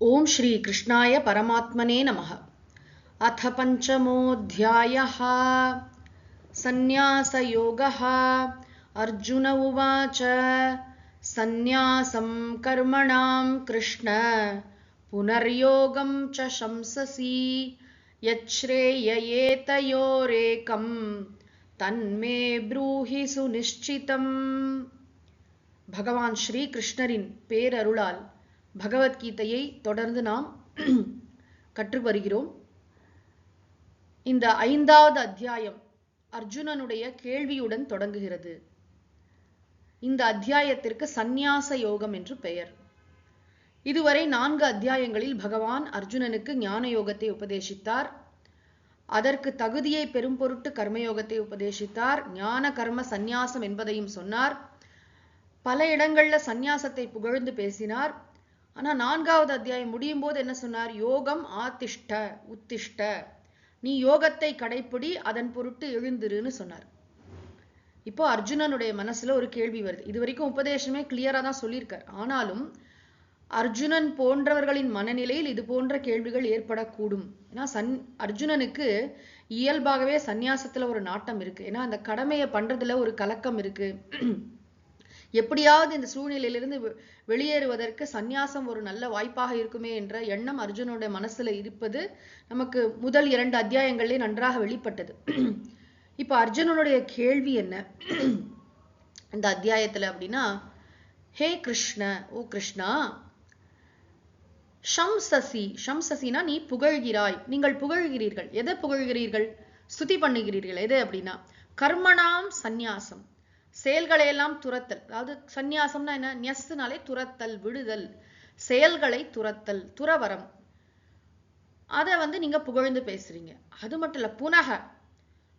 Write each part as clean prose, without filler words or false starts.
ओम श्री कृष्णाय परमात्मने नमः। अथ पंचमोऽध्यायः संन्यासयोगः। अर्जुन उवाच संन्यासं कर्मणां कृष्ण पुनर्योगं च शंससि यच्छ्रेययेतयोरेकं तन्मे ब्रूहि सुनिश्चितम्। भगवान श्री कृष्णरिன் பேரருளால் பகவத்கீதையை தொடர்ந்து நாம் கற்று வருகிறோம். இந்த 5வது அத்தியாயம் அர்ஜுனனுடைய கேள்வியுடன் தொடங்குகிறது. இந்த அத்தியாயத்திற்கு சந்நியாச யோகம் என்று பெயர். இதுவரை 4 அத்தியாயங்களில் பகவான் அர்ஜுனனுக்கு ஞான யோகத்தை உபதேசித்தார். அதற்கு தகுதியை பெரும் பொருட்டு கர்மயோகத்தை உபதேசித்தார். ஞான கர்ம சந்நியாசம் என்பதையும் சொன்னார். பல இடங்கள்ல சந்நியாசத்தை புகழ்ந்து பேசினார். ஆனா 4வது அத்தியாயம் முடியும் போது என்ன சொன்னார்? யோகம் ஆதிஷ்ட உத்திஷ்ட, நீ யோகத்தை கடைப்பிடி, அதன் பொருட்டு எழுந்திருன்னு சொன்னார். இப்போ அர்ஜுனனுடைய மனசுல ஒரு கேள்வி வருது. இது வரைக்கும் உபதேசமே கிளியரா தான் சொல்லியிருக்கார். ஆனாலும் அர்ஜுனன் போன்றவர்களின் மனநிலையில் இது போன்ற கேள்விகள் ஏற்படக்கூடும். ஏன்னா அர்ஜுனனுக்கு இயல்பாகவே சந்நியாசத்துல ஒரு நாட்டம் இருக்கு. ஏன்னா அந்த கடமையை பண்றதுல ஒரு கலக்கம் இருக்கு. எப்படியாவது இந்த சூழ்நிலையிலிருந்து வெளியேறுவதற்கு சந்நியாசம் ஒரு நல்ல வாய்ப்பாக இருக்குமே என்ற எண்ணம் அர்ஜுனனுடைய மனசுல இருப்பது நமக்கு முதல் 2 அத்தியாயங்களிலே நன்றாக வெளிப்பட்டது. இப்ப அர்ஜுனனுடைய கேள்வி என்ன இந்த அத்தியாயத்துல அப்படின்னா, ஹே கிருஷ்ண, ஓ கிருஷ்ணா, ஷம்சசி, ஷம்சசினா நீ புகழ்கிறாய், நீங்கள் புகழ்கிறீர்கள். எதை புகழ்கிறீர்கள்? ஸ்துதி பண்ணுகிறீர்கள். எது அப்படின்னா கர்மணாம் சந்நியாசம், செயல்களை எல்லாம் துரத்தல். அதாவது சந்நியாசம்னா என்ன? நியஸ்னாலே துரத்தல், விடுதல், செயல்களை துரத்தல், துறவரம். அதை நீங்க புகழ்ந்து பேசுறீங்க. அது மட்டும் இல்ல, புனக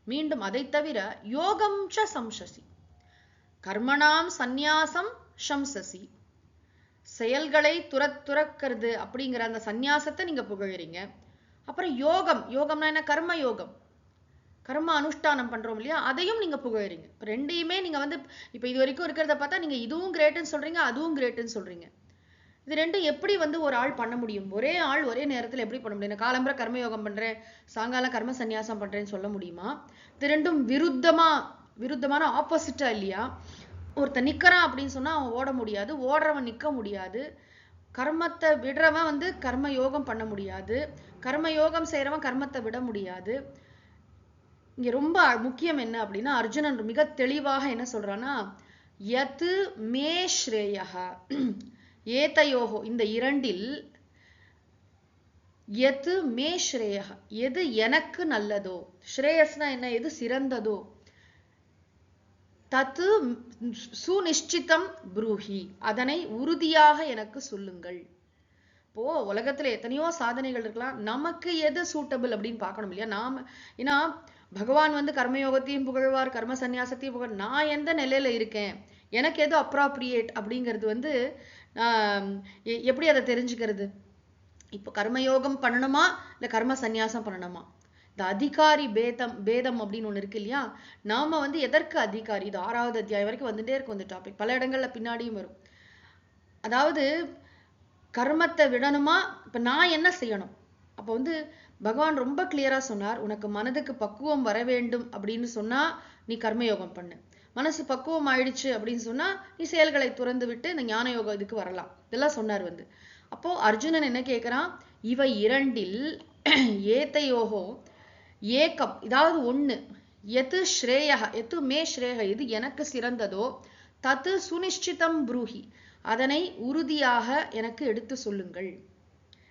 மீண்டும் அதை தவிர யோகம் ச சம்சசி, கர்மணாம் சந்நியாசம் சம்சசி, செயல்களை துறக்கிறது அப்படிங்கிற அந்த சந்நியாசத்தை நீங்க புகழறீங்க. அப்புறம் யோகம், யோகம்னா என்ன? கர்ம யோகம், கர்ம அனுஷ்டானம் பண்றோம் இல்லையா, அதையும் நீங்க புகழறீங்க. ரெண்டையுமே நீங்க இப்ப இது வரைக்கும் இருக்கிறத பார்த்தா நீங்க இதுவும் கிரேட்னு சொல்றீங்க, அதுவும் கிரேட்னு சொல்றீங்க. இது ரெண்டும் எப்படி ஒரு ஆள் பண்ண முடியும்? ஒரே ஆள் ஒரே நேரத்துல எப்படி பண்ண முடியும்? காலம்பர கர்மயோகம் பண்றேன், சாயங்காலம் கர்ம சந்நியாசம் பண்றேன்னு சொல்ல முடியுமா? இது ரெண்டும் விருத்தமான ஆப்போசிட்டா இல்லையா? ஒருத்தன் நிக்கிறான் அப்படின்னு சொன்னா அவன் ஓட முடியாது, ஓடுறவன் நிக்க முடியாது. கர்மத்தை விடுறவன் கர்ம யோகம் பண்ண முடியாது, கர்ம யோகம் செய்யறவன் கர்மத்தை விட முடியாது. இங்க ரொம்ப முக்கியம் என்ன அப்படின்னா, அர்ஜுனன் மிக தெளிவாக என்ன சொல்றான்னா, யத் மே ஸ்ரேயஹ ஏதயோஹோ, இந்த இரண்டில் யத் மே ஸ்ரேயஹ, எது எனக்கு நல்லதோ, ஸ்ரேயஸ்னா என்ன? எது சிறந்ததோ, தத்து சுநிஷ்சிதம் ப்ரூஹி, அதனை உறுதியாக எனக்கு சொல்லுங்கள். இப்போ உலகத்துல எத்தனையோ சாதனைகள் இருக்கலாம், நமக்கு எது சூட்டபிள் அப்படின்னு பார்க்கணும் இல்லையா? ஏன்னா பகவான் கர்மயோகத்தையும் புகழ்வார், கர்ம சந்நியாசத்தையும் புகழ். நான் எந்த நிலையில இருக்கேன், எனக்கு எது அப்ராப்ரியேட் அப்படிங்கிறது எப்படி அதை தெரிஞ்சுக்கிறது? இப்போ கர்மயோகம் பண்ணணுமா இல்ல கர்ம சந்நியாசம் பண்ணணுமா? இந்த அதிகாரி பேதம் அப்படின்னு ஒண்ணு இருக்கு இல்லையா? நாம எதற்கு அதிகாரி? இது 6வது அத்தியாயம் வரைக்கும் வந்துட்டே இருக்கும் இந்த டாபிக், பல இடங்கள்ல பின்னாடியும் வரும். அதாவது கர்மத்தை விடணுமா, இப்ப நான் என்ன செய்யணும்? அப்ப பகவான் ரொம்ப கிளியரா சொன்னார், உனக்கு மனதுக்கு பக்குவம் வர வேண்டும் அப்படின்னு சொன்னா நீ கர்மயோகம் பண்ணு. மனசு பக்குவம் ஆயிடுச்சு அப்படின்னு சொன்னா நீ செயல்களை துறந்து விட்டு இந்த ஞான யோகம் இதுக்கு வரலாம். இதெல்லாம் சொன்னார். அப்போ அர்ஜுனன் என்ன கேட்கிறான்? இவை இரண்டில் ஏதையோகோ ஏக்கம், இதாவது ஒண்ணு, எது ஸ்ரேயஹ, எது மே ஸ்ரேயஹ, இது எனக்கு சிறந்ததோ, தத்து சுனிஷ்சிதம் ப்ரூஹி, அதனை உறுதியாக எனக்கு எடுத்து சொல்லுங்கள்.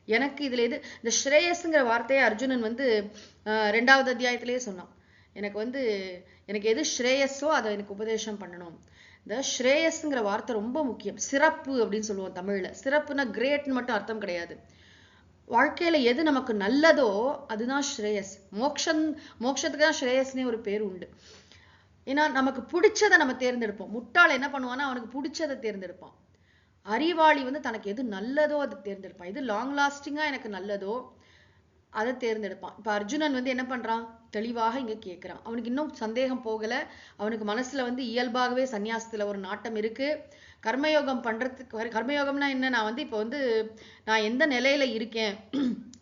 எனக்கு இதுல எது, இந்த ஸ்ரேயஸ்ங்கிற வார்த்தையை அர்ஜுனன் 2வது அத்தியாயத்திலேயே சொன்னான். எனக்கு எது ஸ்ரேயஸோ அதை எனக்கு உபதேசம் பண்ணணும். இந்த ஸ்ரேயஸ்ங்கிற வார்த்தை ரொம்ப முக்கியம். சிறப்பு அப்படின்னு சொல்லுவோம் தமிழ்ல. சிறப்புனா கிரேட்னு மட்டும் அர்த்தம் கிடையாது. வாழ்க்கையில எது நமக்கு நல்லதோ அதுதான் ஸ்ரேயஸ். மோட்சத்துக்கு தான் ஸ்ரேயஸ்னே ஒரு பேர் உண்டு. ஏன்னா நமக்கு பிடிச்சதை நம்ம தேர்ந்தெடுப்போம். முட்டாள் என்ன பண்ணுவான்னா அவனுக்கு பிடிச்சதை தேர்ந்தெடுப்பான். அறிவாளி தனக்கு எது நல்லதோ அதை தேர்ந்தெடுப்பான். எது லாங் லாஸ்டிங்கா எனக்கு நல்லதோ அதை தேர்ந்தெடுப்பான். இப்ப அர்ஜுனன் என்ன பண்றான்? தெளிவாக இங்க கேட்கிறான். அவனுக்கு இன்னும் சந்தேகம் போகல. அவனுக்கு மனசுல இயல்பாகவே சந்நியாசத்துல ஒரு நாட்டம் இருக்கு. கர்மயோகம் பண்றதுக்கு, கர்மயோகம்னா என்ன, நான் வந்து இப்போ வந்து நான் எந்த நிலையில இருக்கேன்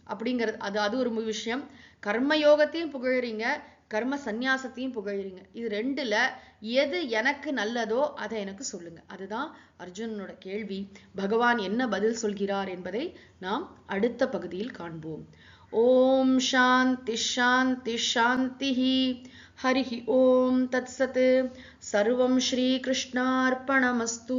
அப்படிங்கிறது, அது ஒரு விஷயம். கர்மயோகத்தையும் புகழறீங்க, கர்ம சந்நியாசத்தையும் புகழறீங்க. இது ரெண்டுல எது எனக்கு நல்லதோ அதை எனக்கு சொல்லுங்க. அதுதான் அர்ஜுனனோட கேள்வி. பகவான் என்ன பதில் சொல்கிறார் என்பதை நாம் அடுத்த பகுதியில் காண்போம். ஓம் சாந்தி சாந்தி சாந்தி. ஹரிஹி ஓம் தத்சத். சர்வம் ஸ்ரீ கிருஷ்ணார்ப்பணமஸ்து.